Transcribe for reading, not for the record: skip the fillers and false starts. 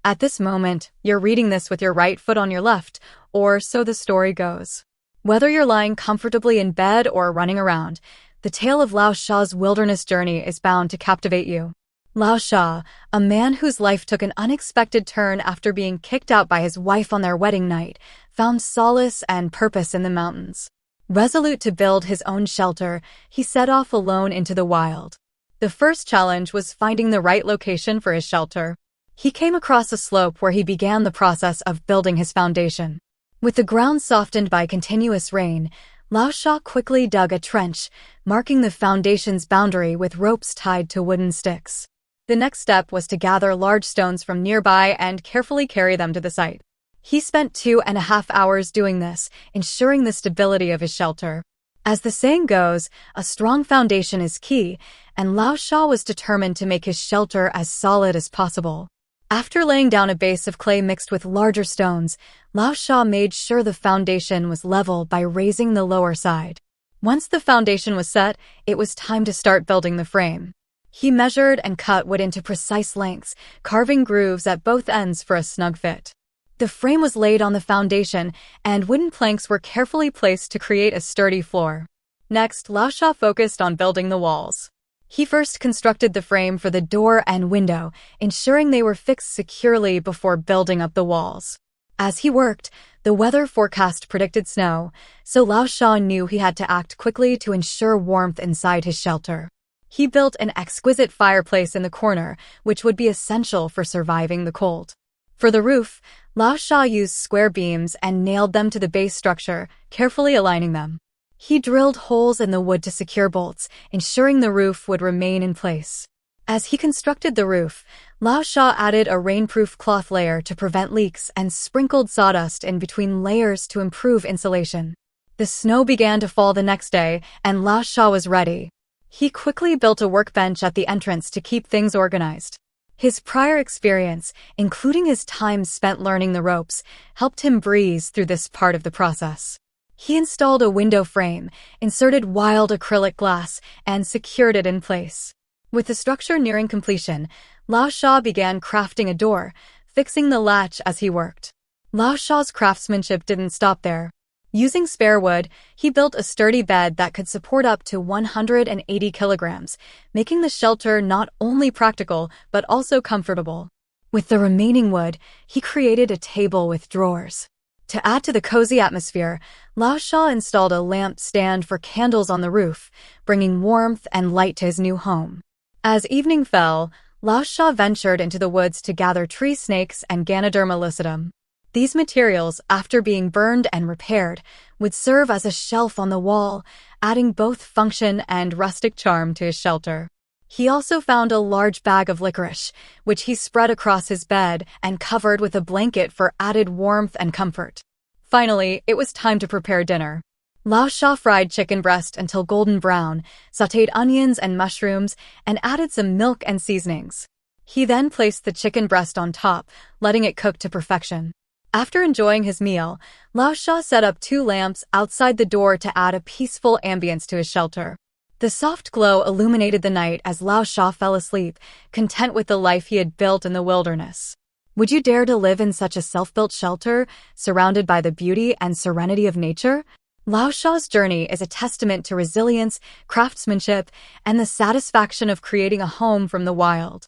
At this moment, you're reading this with your right foot on your left, or so the story goes. Whether you're lying comfortably in bed or running around, the tale of Lao Sha's wilderness journey is bound to captivate you. Lao Sha, a man whose life took an unexpected turn after being kicked out by his wife on their wedding night, found solace and purpose in the mountains. Resolute to build his own shelter, he set off alone into the wild. The first challenge was finding the right location for his shelter. He came across a slope where he began the process of building his foundation. With the ground softened by continuous rain, Lao Sha quickly dug a trench, marking the foundation's boundary with ropes tied to wooden sticks. The next step was to gather large stones from nearby and carefully carry them to the site. He spent 2.5 hours doing this, ensuring the stability of his shelter. As the saying goes, a strong foundation is key, and Lao Sha was determined to make his shelter as solid as possible. After laying down a base of clay mixed with larger stones, Lao Sha made sure the foundation was level by raising the lower side. Once the foundation was set, it was time to start building the frame. He measured and cut wood into precise lengths, carving grooves at both ends for a snug fit. The frame was laid on the foundation, and wooden planks were carefully placed to create a sturdy floor. Next, Lao Sha focused on building the walls. He first constructed the frame for the door and window, ensuring they were fixed securely before building up the walls. As he worked, the weather forecast predicted snow, so Lao Sha knew he had to act quickly to ensure warmth inside his shelter. He built an exquisite fireplace in the corner, which would be essential for surviving the cold. For the roof, Lao Sha used square beams and nailed them to the base structure, carefully aligning them. He drilled holes in the wood to secure bolts, ensuring the roof would remain in place. As he constructed the roof, Lao Sha added a rainproof cloth layer to prevent leaks and sprinkled sawdust in between layers to improve insulation. The snow began to fall the next day, and Lao Sha was ready. He quickly built a workbench at the entrance to keep things organized. His prior experience, including his time spent learning the ropes, helped him breeze through this part of the process. He installed a window frame, inserted wild acrylic glass, and secured it in place. With the structure nearing completion, Lao Sha began crafting a door, fixing the latch as he worked. Lao Sha's craftsmanship didn't stop there. Using spare wood, he built a sturdy bed that could support up to 180 kilograms, making the shelter not only practical but also comfortable. With the remaining wood, he created a table with drawers. To add to the cozy atmosphere, Lao Sha installed a lamp stand for candles on the roof, bringing warmth and light to his new home. As evening fell, Lao Sha ventured into the woods to gather tree snakes and Ganoderma lucidum. These materials, after being burned and repaired, would serve as a shelf on the wall, adding both function and rustic charm to his shelter. He also found a large bag of licorice, which he spread across his bed and covered with a blanket for added warmth and comfort. Finally, it was time to prepare dinner. Lao Sha fried chicken breast until golden brown, sautéed onions and mushrooms, and added some milk and seasonings. He then placed the chicken breast on top, letting it cook to perfection. After enjoying his meal, Lao Sha set up 2 lamps outside the door to add a peaceful ambience to his shelter. The soft glow illuminated the night as Lao Sha fell asleep, content with the life he had built in the wilderness. Would you dare to live in such a self-built shelter, surrounded by the beauty and serenity of nature? Lao Sha's journey is a testament to resilience, craftsmanship, and the satisfaction of creating a home from the wild.